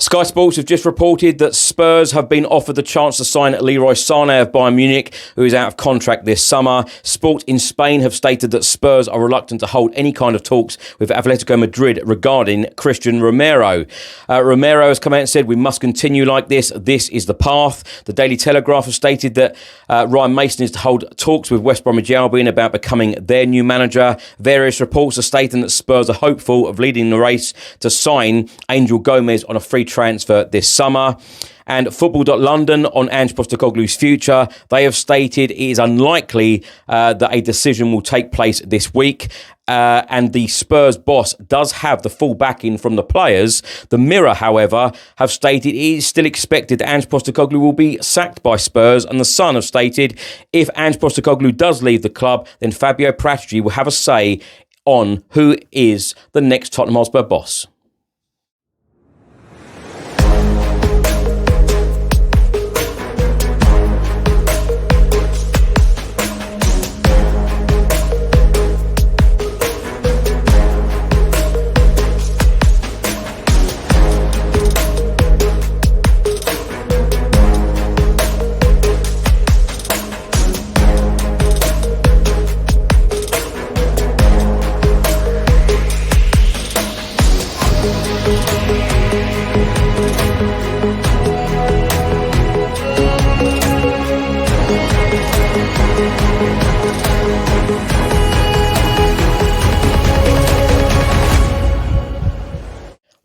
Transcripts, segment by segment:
Sky Sports have just reported that Spurs have been offered the chance to sign Leroy Sané of Bayern Munich, who is out of contract this summer. Sport in Spain have stated that Spurs are reluctant to hold any kind of talks with Atletico Madrid regarding Christian Romero. Romero has come out and said, "We must continue like this. This is the path." The Daily Telegraph have stated that Ryan Mason is to hold talks with West Bromwich Albion about becoming their new manager. Various reports are stating that Spurs are hopeful of leading the race to sign Angel Gomes on a free transfer this summer. And Football.London on Ange Postecoglou's future, they have stated it is unlikely that a decision will take place this week. And the Spurs boss does have the full backing from the players. The Mirror, however, have stated it is still expected that Ange Postecoglou will be sacked by Spurs. And the Sun have stated if Ange Postecoglou does leave the club, then Fabio Paratici will have a say on who is the next Tottenham Hotspur boss.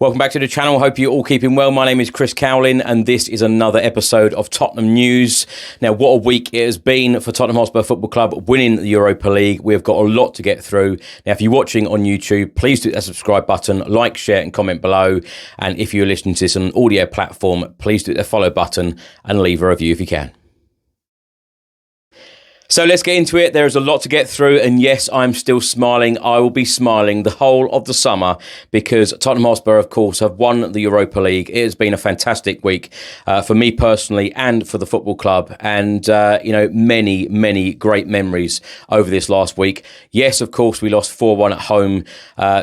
Welcome back to the channel. Hope you're all keeping well. My name is Chris Cowlin, and this is another episode of Tottenham News. Now, what a week it has been for Tottenham Hotspur Football Club winning the Europa League. We've got a lot to get through. Now, if you're watching on YouTube, please do that subscribe button, like, share, and comment below. And if you're listening to this on an audio platform, please do the follow button and leave a review if you can. So let's get into it. There is a lot to get through, and yes, I'm still smiling. I will be smiling the whole of the summer because Tottenham Hotspur, of course, have won the Europa League. It has been a fantastic week for me personally and for the football club, and many great memories over this last week. Yes, of course, we lost 4-1 at home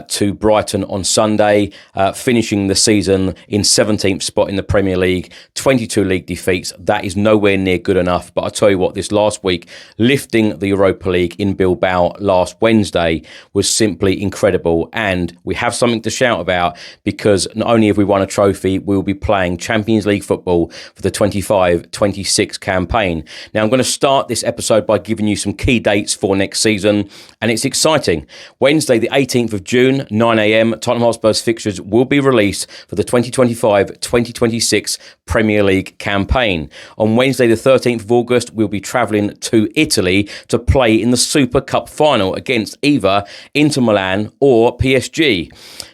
to Brighton on Sunday, finishing the season in 17th spot in the Premier League, 22 league defeats. That is nowhere near good enough, but I tell you what, this last week, lifting the Europa League in Bilbao last Wednesday was simply incredible, and we have something to shout about because not only have we won a trophy, we will be playing Champions League football for the 25-26 campaign. Now, I'm going to start this episode by giving you some key dates for next season, and it's exciting. Wednesday, the 18th of June, 9 a.m, Tottenham Hotspur's fixtures will be released for the 2025-2026 Premier League campaign. On Wednesday, the 13th of August, we'll be travelling to Italy to play in the Super Cup final against either Inter Milan or PSG.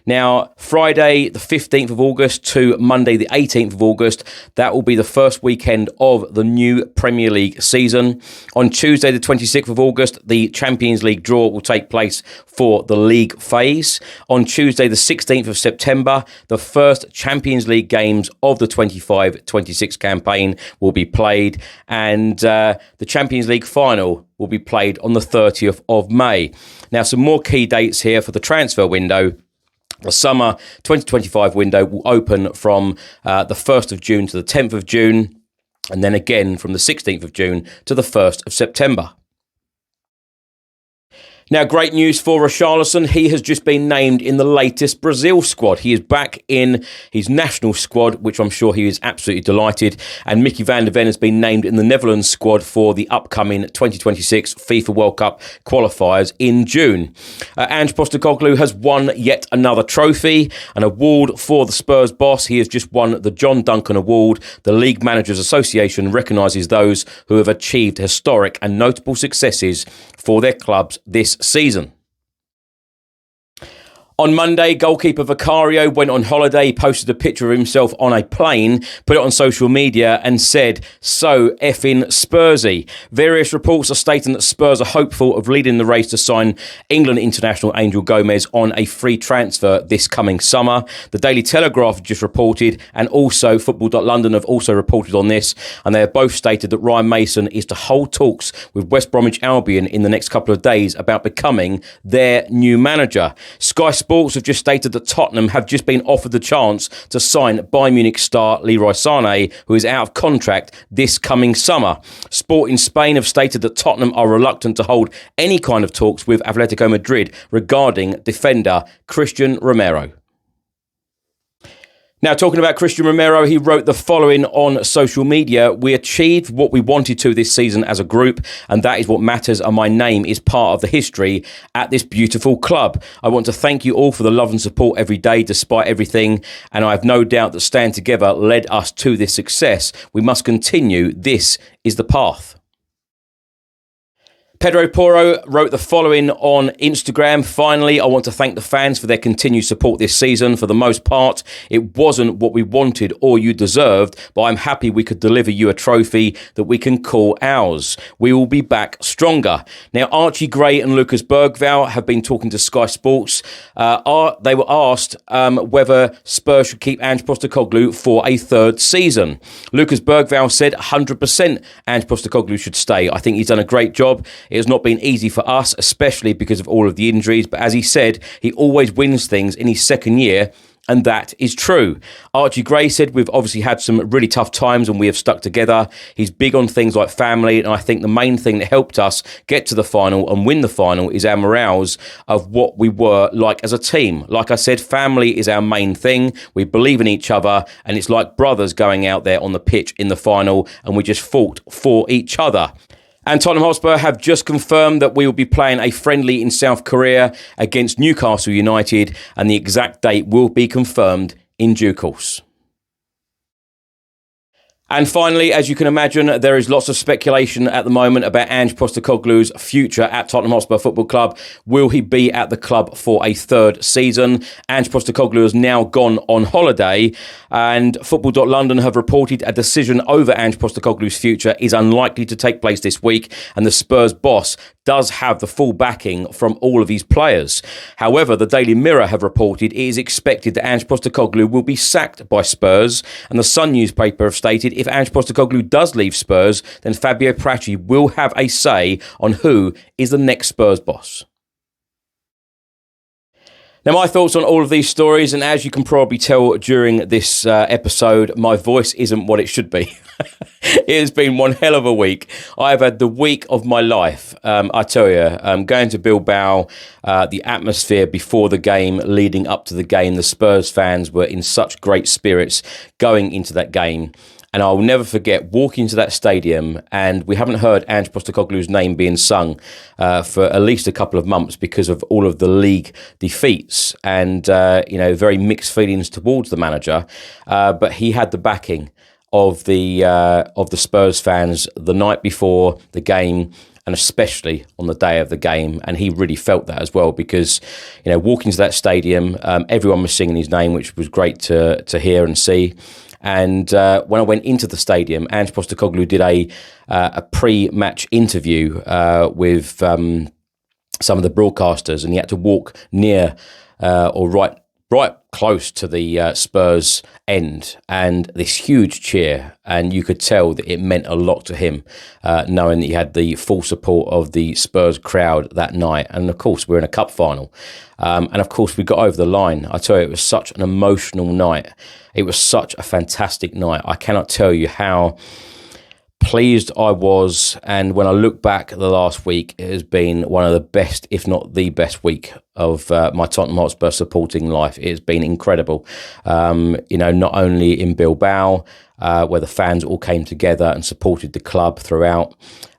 Now, Friday the 15th of August to Monday the 18th of August, that will be the first weekend of the new Premier League season. On Tuesday the 26th of August, the Champions League draw will take place for the league phase. On Tuesday the 16th of September, the first Champions League games of the 25-26 campaign will be played, and the Champions League final will be played on the 30th of May. Now, some more key dates here for the transfer window. The summer 2025 window will open from the 1st of June to the 10th of June, and then again from the 16th of June to the 1st of September. Now, great news for Richarlison. He has just been named in the latest Brazil squad. He is back in his national squad, which I'm sure he is absolutely delighted. And Mickey van der Ven has been named in the Netherlands squad for the upcoming 2026 FIFA World Cup qualifiers in June. Ange Postecoglou has won yet another trophy, an award for the Spurs boss. He has just won the John Duncan Award. The League Managers Association recognises those who have achieved historic and notable successes for their clubs this season. On Monday, goalkeeper Vicario went on holiday, posted a picture of himself on a plane, put it on social media and said, "So effing Spursy." Various reports are stating that Spurs are hopeful of leading the race to sign England international Angel Gomes on a free transfer this coming summer. The Daily Telegraph just reported, and also Football.London have also reported on this, and they have both stated that Ryan Mason is to hold talks with West Bromwich Albion in the next couple of days about becoming their new manager. Sky Sports have just stated that Tottenham have just been offered the chance to sign Bayern Munich star Leroy Sané, who is out of contract this coming summer. Sport in Spain have stated that Tottenham are reluctant to hold any kind of talks with Atletico Madrid regarding defender Christian Romero. Now, talking about Christian Romero, he wrote the following on social media: "We achieved what we wanted to this season as a group, and that is what matters, and my name is part of the history at this beautiful club. I want to thank you all for the love and support every day, despite everything, and I have no doubt that staying together led us to this success. We must continue. This is the path." Pedro Porro wrote the following on Instagram: "Finally, I want to thank the fans for their continued support this season. For the most part, it wasn't what we wanted or you deserved, but I'm happy we could deliver you a trophy that we can call ours. We will be back stronger." Now, Archie Gray and Lucas Bergvall have been talking to Sky Sports. They were asked whether Spurs should keep Ange Postecoglou for a third season. Lucas Bergvall said 100% Ange Postecoglou should stay. "I think he's done a great job. It has not been easy for us, especially because of all of the injuries. But as he said, he always wins things in his second year, and that is true." Archie Gray said, "We've obviously had some really tough times and we have stuck together. He's big on things like family, and I think the main thing that helped us get to the final and win the final is our morales of what we were like as a team. Like I said, family is our main thing. We believe in each other, and it's like brothers going out there on the pitch in the final, and we just fought for each other." And Tottenham Hotspur have just confirmed that we will be playing a friendly in South Korea against Newcastle United, and the exact date will be confirmed in due course. And finally, as you can imagine, there is lots of speculation at the moment about Ange Postecoglou's future at Tottenham Hotspur Football Club. Will he be at the club for a third season? Ange Postecoglou has now gone on holiday, and Football.London have reported a decision over Ange Postecoglou's future is unlikely to take place this week, and the Spurs boss does have the full backing from all of his players. However, the Daily Mirror have reported it is expected that Ange Postecoglou will be sacked by Spurs, and the Sun newspaper have stated if Ange Postecoglou does leave Spurs, then Fabio Paratici will have a say on who is the next Spurs boss. Now, my thoughts on all of these stories, and as you can probably tell during this episode, my voice isn't what it should be. It has been one hell of a week. I've had the week of my life. I tell you, going to Bilbao, the atmosphere before the game, leading up to the game, the Spurs fans were in such great spirits going into that game. And I'll never forget walking to that stadium, and we haven't heard Ange Postecoglou's name being sung for at least a couple of months because of all of the league defeats and, very mixed feelings towards the manager. But he had the backing of the Spurs fans the night before the game, and especially on the day of the game. And he really felt that as well because, walking to that stadium, everyone was singing his name, which was great to hear and see. And when I went into the stadium, Ange Postecoglou did a pre-match interview with some of the broadcasters, and he had to walk near or right close to the Spurs end, and this huge cheer, and you could tell that it meant a lot to him, knowing that he had the full support of the Spurs crowd that night. And of course, we're in a cup final, and of course we got over the line. I tell you, it was such an emotional night. It was such a fantastic night. I cannot tell you how pleased I was, and when I look back at the last week, it has been one of the best, if not the best week of my Tottenham Hotspur supporting life. It has been incredible. Not only in Bilbao, where the fans all came together and supported the club throughout.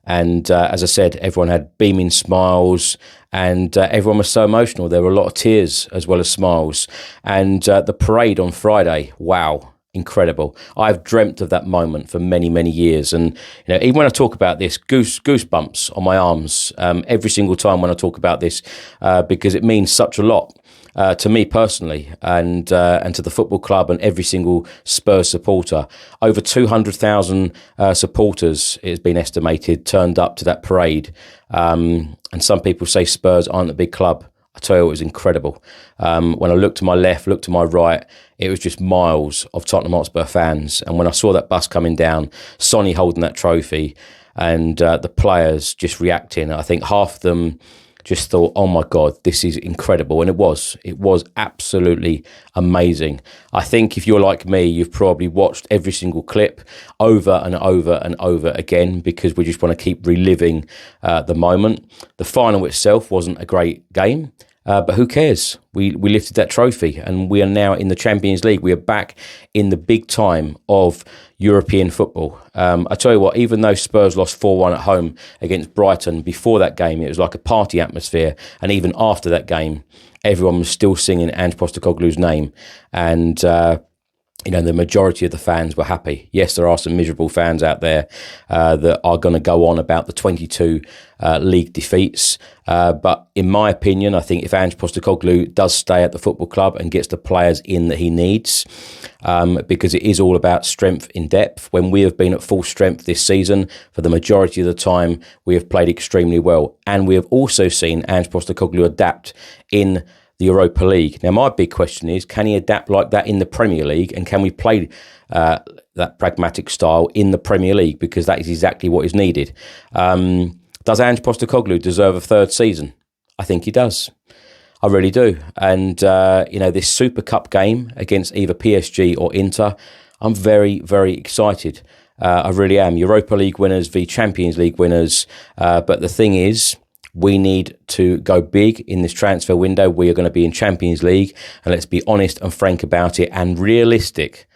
And as I said, everyone had beaming smiles, and everyone was so emotional. There were a lot of tears as well as smiles. And the parade on Friday, wow. Incredible. I've dreamt of that moment for many, many years. And, even when I talk about this, goosebumps on my arms every single time when I talk about this, because it means such a lot to me personally and to the football club and every single Spurs supporter. Over 200,000 supporters, it has been estimated, turned up to that parade. And some people say Spurs aren't a big club. I tell you, it was incredible. When I looked to my left, looked to my right, it was just miles of Tottenham Hotspur fans. And when I saw that bus coming down, Sonny holding that trophy, and the players just reacting, I think half of them just thought, oh my God, this is incredible. And it was absolutely amazing. I think if you're like me, you've probably watched every single clip over and over and over again, because we just want to keep reliving the moment. The final itself wasn't a great game. But who cares? We lifted that trophy, and we are now in the Champions League. We are back in the big time of European football. I tell you what, even though Spurs lost 4-1 at home against Brighton, before that game, it was like a party atmosphere. And even after that game, everyone was still singing Ange Postecoglou's name. And the majority of the fans were happy. Yes, there are some miserable fans out there that are going to go on about the 22 league defeats. But in my opinion, I think if Ange Postecoglou does stay at the football club and gets the players in that he needs, because it is all about strength in depth. When we have been at full strength this season, for the majority of the time, we have played extremely well. And we have also seen Ange Postecoglou adapt in the Europa League. Now, my big question is, can he adapt like that in the Premier League? And can we play that pragmatic style in the Premier League? Because that is exactly what is needed. Does Ange Postecoglou deserve a third season? I think he does. I really do. And, this Super Cup game against either PSG or Inter, I'm very, very excited. I really am. Europa League winners v Champions League winners. But the thing is, we need to go big in this transfer window. We are going to be in Champions League, and let's be honest and frank about it, and realistic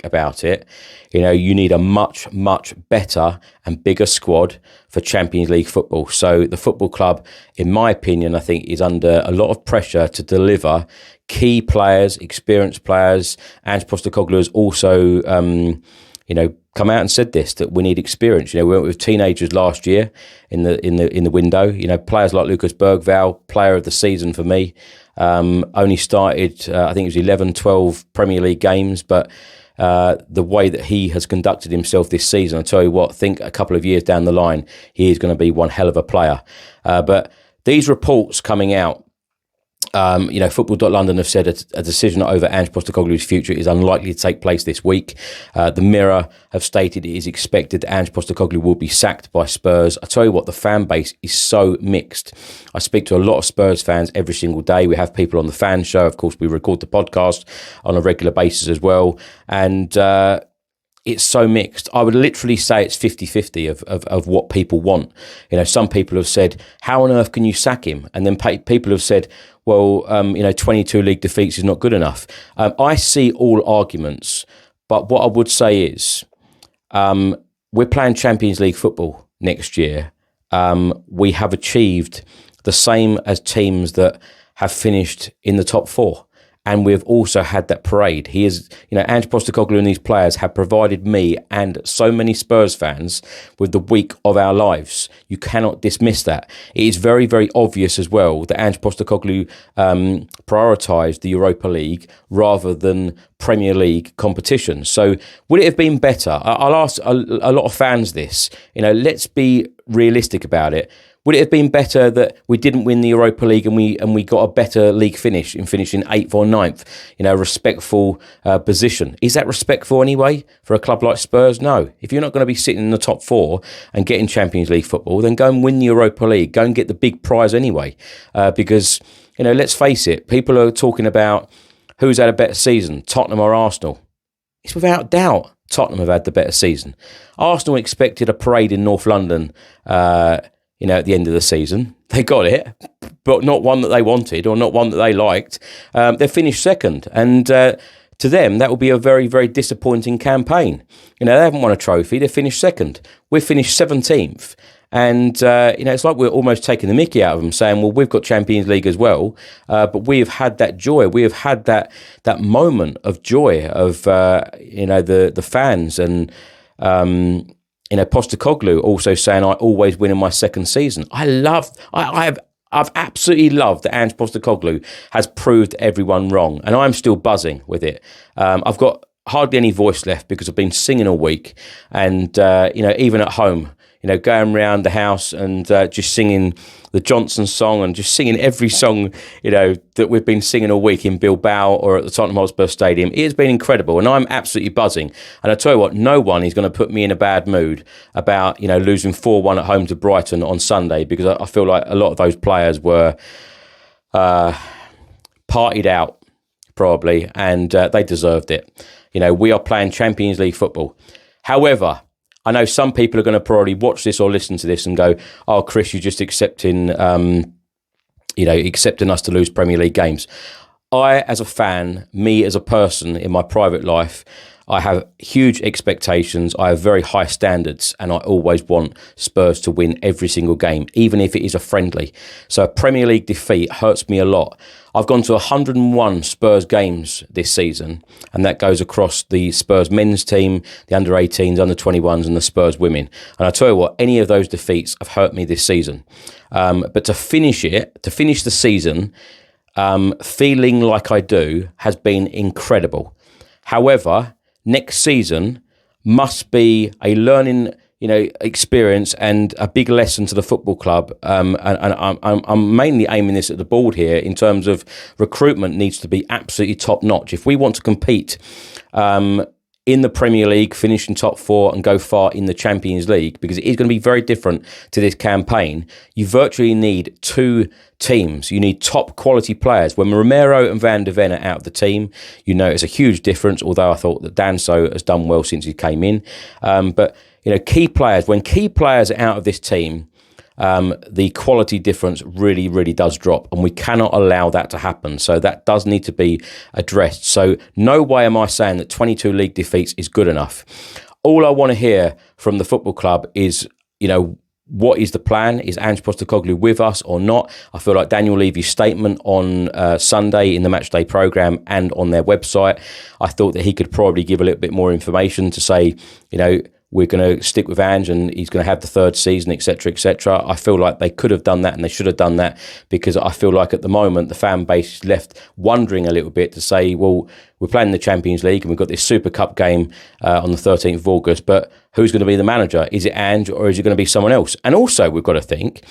about it. You need a much, much better and bigger squad for Champions League football. So the football club, in my opinion, I think is under a lot of pressure to deliver key players, experienced players. Ange Postecoglou has also, come out and said this, that we need experience. We went with teenagers last year in the window. Players like Lucas Bergvall, player of the season for me, only started, I think it was 11, 12 Premier League games, but the way that he has conducted himself this season, I tell you what, think a couple of years down the line, he is going to be one hell of a player. But these reports coming out, Football.London have said a decision over Ange Postecoglou's future is unlikely to take place this week. The Mirror have stated it is expected that Ange Postecoglou will be sacked by Spurs. I tell you what, the fan base is so mixed. I speak to a lot of Spurs fans every single day. We have people on the fan show. Of course, we record the podcast on a regular basis as well. And it's so mixed. I would literally say it's 50-50 of what people want. Some people have said, how on earth can you sack him? And then people have said, well, 22 league defeats is not good enough. I see all arguments, but what I would say is we're playing Champions League football next year. We have achieved the same as teams that have finished in the top four. And we've also had that parade. He is, Ange Postecoglou and these players have provided me and so many Spurs fans with the week of our lives. You cannot dismiss that. It is very, very obvious as well that Ange Postecoglou prioritised the Europa League rather than Premier League competition. So would it have been better? I'll ask a lot of fans this. Let's be realistic about it. Would it have been better that we didn't win the Europa League and we got a better league finish in finishing 8th or 9th? Respectful position. Is that respectful anyway for a club like Spurs? No. If you're not going to be sitting in the top four and getting Champions League football, then go and win the Europa League. Go and get the big prize anyway. Because, let's face it, people are talking about who's had a better season, Tottenham or Arsenal. It's without doubt Tottenham have had the better season. Arsenal expected a parade in North London at the end of the season. They got it, but not one that they wanted or not one that they liked. They finished second. And to them, that will be a very, very disappointing campaign. They haven't won a trophy. They finished second. We've finished 17th. And, it's like we're almost taking the mickey out of them, saying, well, we've got Champions League as well. But we have had that joy. We have had that moment of joy of, the fans and, Postecoglou also saying, I always win in my second season. I've absolutely loved that Ange Postecoglou has proved everyone wrong. And I'm still buzzing with it. I've got hardly any voice left because I've been singing all week, and even at home, going around the house and just singing the Johnson song and just singing every song, that we've been singing all week in Bilbao or at the Tottenham Hotspur Stadium. It has been incredible, and I'm absolutely buzzing. And I tell you what, no one is going to put me in a bad mood about, losing 4-1 at home to Brighton on Sunday, because I feel like a lot of those players were partied out, probably, and they deserved it. We are playing Champions League football. However, I know some people are going to probably watch this or listen to this and go, "Oh, Chris, you're just accepting us to lose Premier League games." I, as a fan, me as a person in my private life, I have huge expectations. I have very high standards, and I always want Spurs to win every single game, even if it is a friendly. So a Premier League defeat hurts me a lot. I've gone to 101 Spurs games this season, and that goes across the Spurs men's team, the under-18s, under-21s, and the Spurs women. And I tell you what, any of those defeats have hurt me this season. But to finish the season, feeling like I do, has been incredible. However, next season must be a learning, experience and a big lesson to the football club. And I'm mainly aiming this at the board here in terms of recruitment needs to be absolutely top notch. If we want to compete in the Premier League, finish in top 4 and go far in the Champions League, because it is going to be very different to this campaign, you virtually need 2 teams. You need top quality players. When Romero and Van de Ven are out of the team, it's a huge difference, although I thought that Danso has done well since he came in. But key players, when key players are out of this team, the quality difference really, really does drop, and we cannot allow that to happen. So that does need to be addressed. So no way am I saying that 22 league defeats is good enough. All I want to hear from the football club is, what is the plan? Is Ange Postecoglou with us or not? I feel like Daniel Levy's statement on Sunday in the Matchday programme and on their website, I thought that he could probably give a little bit more information to say, we're going to stick with Ange and he's going to have the 3rd season, etc., etc. I feel like they could have done that and they should have done that, because I feel like at the moment the fan base is left wondering a little bit to say, well, we're playing the Champions League and we've got this Super Cup game on the 13th of August, but who's going to be the manager? Is it Ange or is it going to be someone else? And also we've got to think,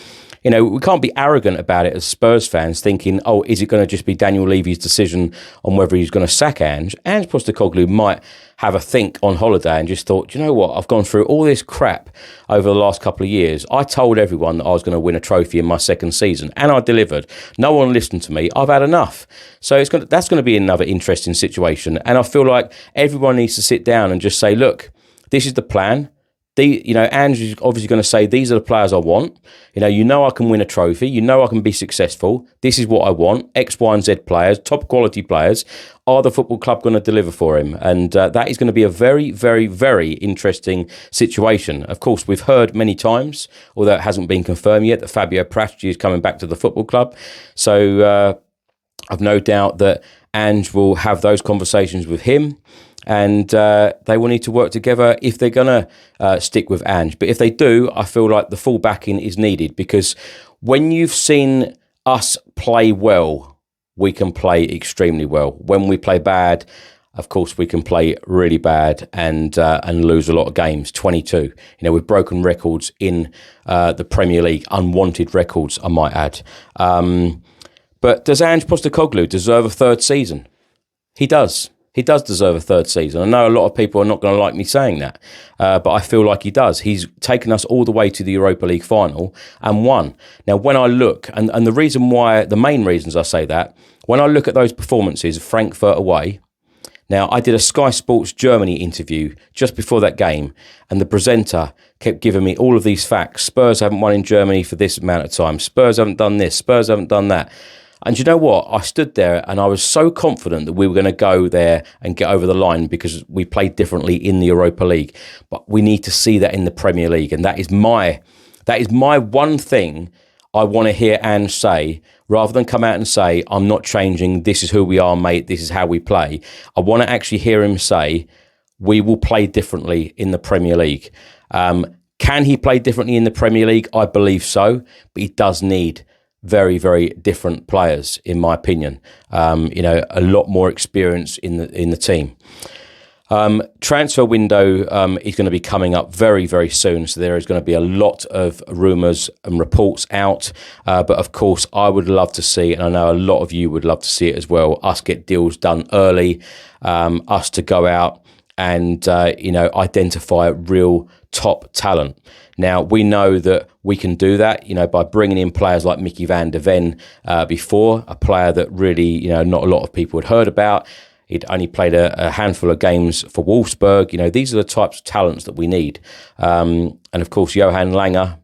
we can't be arrogant about it as Spurs fans thinking, oh, is it going to just be Daniel Levy's decision on whether he's going to sack Ange? Ange Postecoglou might have a think on holiday and just thought, do you know what? I've gone through all this crap over the last couple of years. I told everyone that I was going to win a trophy in my 2nd season, and I delivered. No one listened to me. I've had enough. So that's going to be another interesting situation. And I feel like everyone needs to sit down and just say, look, this is the plan. Ange is obviously going to say, these are the players I want. I can win a trophy. I can be successful. This is what I want. X, Y, and Z players, top quality players. Are the football club going to deliver for him? And that is going to be a very, very, very interesting situation. Of course, we've heard many times, although it hasn't been confirmed yet, that Fabio Paratici is coming back to the football club. So I've no doubt that Ange will have those conversations with him. And they will need to work together if they're going to stick with Ange. But if they do, I feel like the full backing is needed, because when you've seen us play well, we can play extremely well. When we play bad, of course, we can play really bad and lose a lot of games. 22. We've broken records in the Premier League, unwanted records, I might add. But does Ange Postecoglou deserve a 3rd season? He does. He does deserve a 3rd season. I know a lot of people are not going to like me saying that, but I feel like he does. He's taken us all the way to the Europa League final and won. Now, when I look, and the main reasons I say that, when I look at those performances, Frankfurt away, now I did a Sky Sports Germany interview just before that game, and the presenter kept giving me all of these facts. Spurs haven't won in Germany for this amount of time. Spurs haven't done this. Spurs haven't done that. And you know what? I stood there and I was so confident that we were going to go there and get over the line because we played differently in the Europa League. But we need to see that in the Premier League. And that is my one thing I want to hear Ange say, rather than come out and say, I'm not changing, this is who we are, mate, this is how we play. I want to actually hear him say, we will play differently in the Premier League. Can he play differently in the Premier League? I believe so. But he does need very, very different players, in my opinion. A lot more experience in the team. Transfer window is going to be coming up very, very soon. So there is going to be a lot of rumours and reports out. But of course, I would love to see, and I know a lot of you would love to see it as well, us get deals done early, us to go out and, identify real top talent. Now, we know that we can do that, by bringing in players like Mickey van der Ven before, a player that really, not a lot of people had heard about. He'd only played a handful of games for Wolfsburg. These are the types of talents that we need. And of course, Johan Langer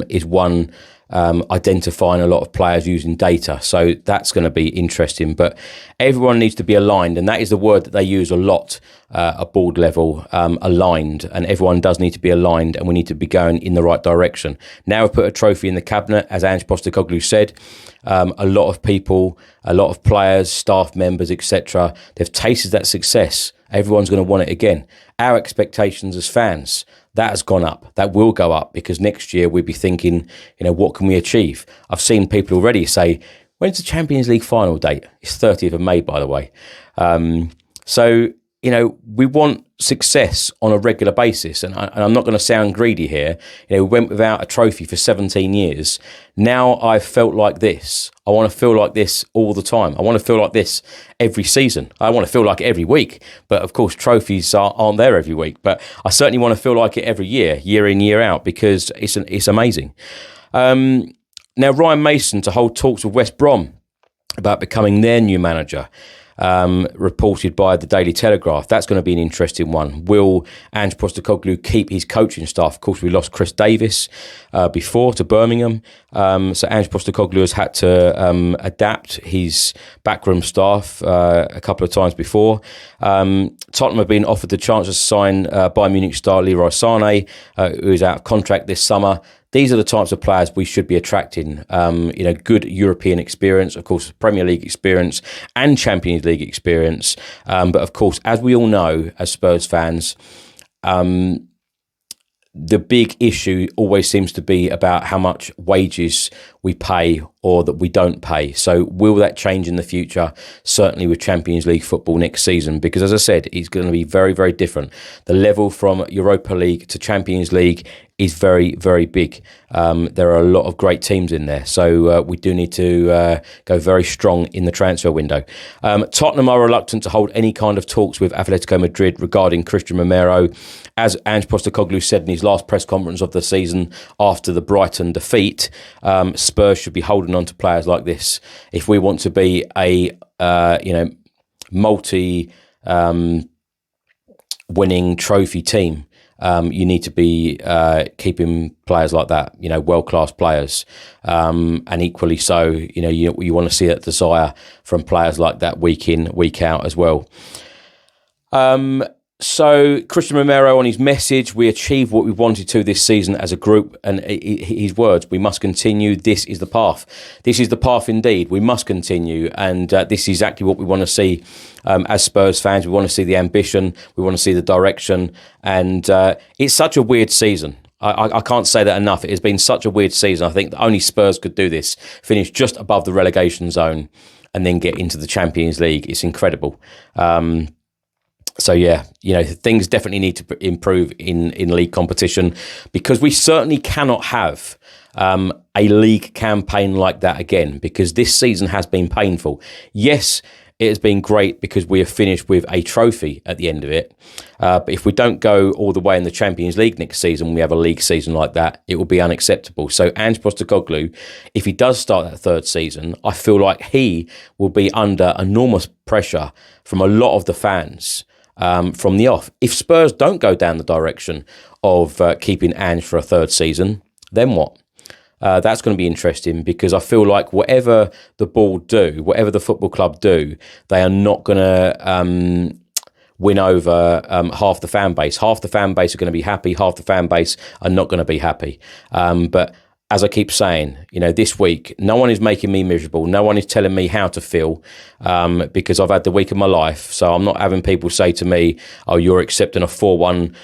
is one identifying a lot of players using data. So that's going to be interesting. But everyone needs to be aligned. And that is the word that they use a lot at board level, aligned. And everyone does need to be aligned, and we need to be going in the right direction. Now we've put a trophy in the cabinet, as Ange Postecoglou said. A lot of people, a lot of players, staff members, etc., they've tasted that success. Everyone's going to want it again. Our expectations as fans, that has gone up. That will go up, because next year we'll be thinking, what can we achieve? I've seen people already say, when's the Champions League final date? It's 30th of May, by the way. So, we want success on a regular basis. And I'm not going to sound greedy here. We went without a trophy for 17 years. Now I felt like this. I want to feel like this all the time. I want to feel like this every season. I want to feel like it every week. But of course, trophies aren't there every week. But I certainly want to feel like it every year in, year out, because it's amazing. Now, Ryan Mason to hold talks with West Brom about becoming their new manager. Reported by the Daily Telegraph. That's going to be an interesting one. Will Ange Postecoglou keep his coaching staff? Of course, we lost Chris Davis before to Birmingham. So Ange Postecoglou has had to adapt his backroom staff a couple of times before. Tottenham have been offered the chance to sign Bayern Munich star Leroy Sané, who is out of contract this summer. These are the types of players we should be attracting. Good European experience, of course, Premier League experience and Champions League experience. But of course, as we all know, as Spurs fans, the big issue always seems to be about how much wages we pay or that we don't pay. So will that change in the future? Certainly with Champions League football next season, because as I said, it's going to be very, very different. The level from Europa League to Champions League is very, very big. There are a lot of great teams in there. So we do need to go very strong in the transfer window. Tottenham are reluctant to hold any kind of talks with Atletico Madrid regarding Christian Romero. As Ange Postecoglou said in his last press conference of the season after the Brighton defeat, Spurs should be holding on to players like this. If we want to be a winning trophy team, you need to be keeping players like that, world-class players. And equally so, you want to see that desire from players like that week in, week out as well. So Christian Romero on his message, we achieved what we wanted to this season as a group, and his words, we must continue. This is the path. This is the path indeed. We must continue, and this is exactly what we want to see as Spurs fans. We want to see the ambition. We want to see the direction, and it's such a weird season. I can't say that enough. It has been such a weird season. I think that only Spurs could do this, finish just above the relegation zone and then get into the Champions League. It's incredible. So yeah, things definitely need to improve in league competition, because we certainly cannot have a league campaign like that again, because this season has been painful. Yes, it has been great because we have finished with a trophy at the end of it. But if we don't go all the way in the Champions League next season, we have a league season like that, it will be unacceptable. So Ange Postecoglou, if he does start that third season, I feel like he will be under enormous pressure from a lot of the fans. From the off. If Spurs don't go down the direction of keeping Ange for a third season, then what? That's going to be interesting, because I feel like whatever the board do, whatever the football club do, they are not going to win over half the fan base. Half the fan base are going to be happy, half the fan base are not going to be happy. But as I keep saying, this week, no one is making me miserable. No one is telling me how to feel because I've had the week of my life. So I'm not having people say to me, oh, you're accepting a 4-1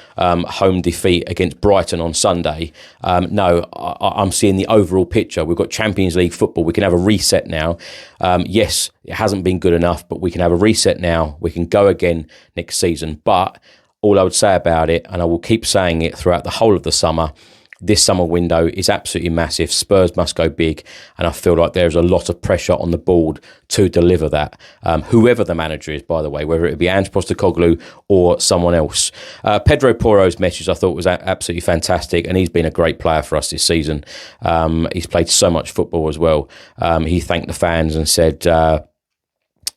home defeat against Brighton on Sunday. No, I'm seeing the overall picture. We've got Champions League football. We can have a reset now. Yes, it hasn't been good enough, but we can have a reset now. We can go again next season. But all I would say about it, and I will keep saying it throughout the whole of the summer, this summer window is absolutely massive. Spurs must go big, and I feel like there's a lot of pressure on the board to deliver that. Whoever the manager is, by the way, whether it be Ange Postecoglou or someone else. Pedro Porro's message I thought was absolutely fantastic, and he's been a great player for us this season. He's played so much football as well. He thanked the fans and said,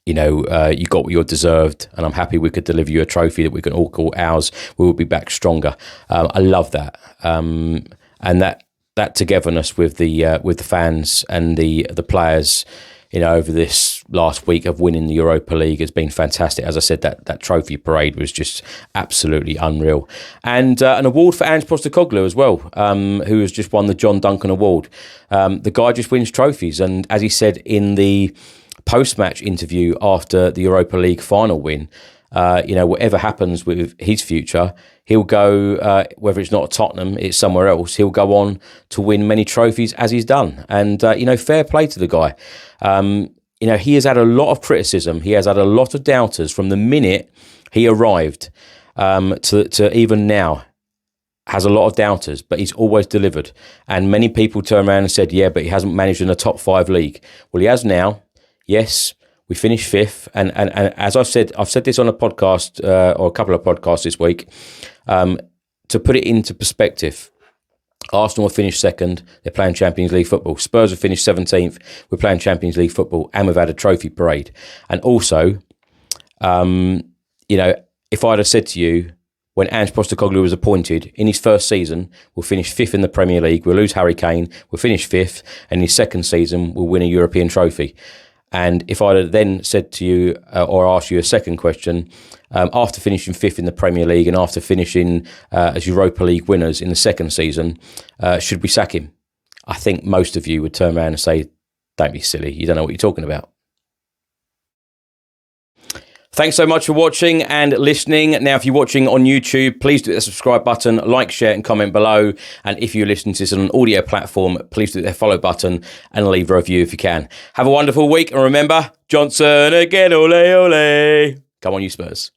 you got what you deserved, and I'm happy we could deliver you a trophy that we can all call ours. We will be back stronger. I love that, and that togetherness with the fans and the players, over this last week of winning the Europa League has been fantastic. As I said, that trophy parade was just absolutely unreal, and an award for Ange Postecoglou as well, who has just won the John Duncan Award. The guy just wins trophies, and as he said in the post-match interview after the Europa League final win, whatever happens with his future, he'll go, whether it's not at Tottenham, it's somewhere else, he'll go on to win many trophies as he's done. And, fair play to the guy. He has had a lot of criticism. He has had a lot of doubters from the minute he arrived to even now. Has a lot of doubters, but he's always delivered. And many people turn around and said, yeah, but he hasn't managed in a top 5 league. Well, he has now. Yes, we finished 5th, and as I've said this on a podcast or a couple of podcasts this week. To put it into perspective, Arsenal have finished 2nd; they're playing Champions League football. Spurs have finished 17th; we're playing Champions League football, and we've had a trophy parade. And also, if I'd have said to you when Ange Postecoglou was appointed in his first season, we'll finish 5th in the Premier League, we'll lose Harry Kane, we'll finish 5th, and in his second season, we'll win a European trophy. And if I had then said to you or asked you a second question, after finishing 5th in the Premier League and after finishing as Europa League winners in the second season, should we sack him? I think most of you would turn around and say, don't be silly, you don't know what you're talking about. Thanks so much for watching and listening. Now, if you're watching on YouTube, please do the subscribe button, like, share and comment below. And if you're listening to this on an audio platform, please do the follow button and leave a review if you can. Have a wonderful week. And remember, Johnson again, ole, ole. Come on, you Spurs.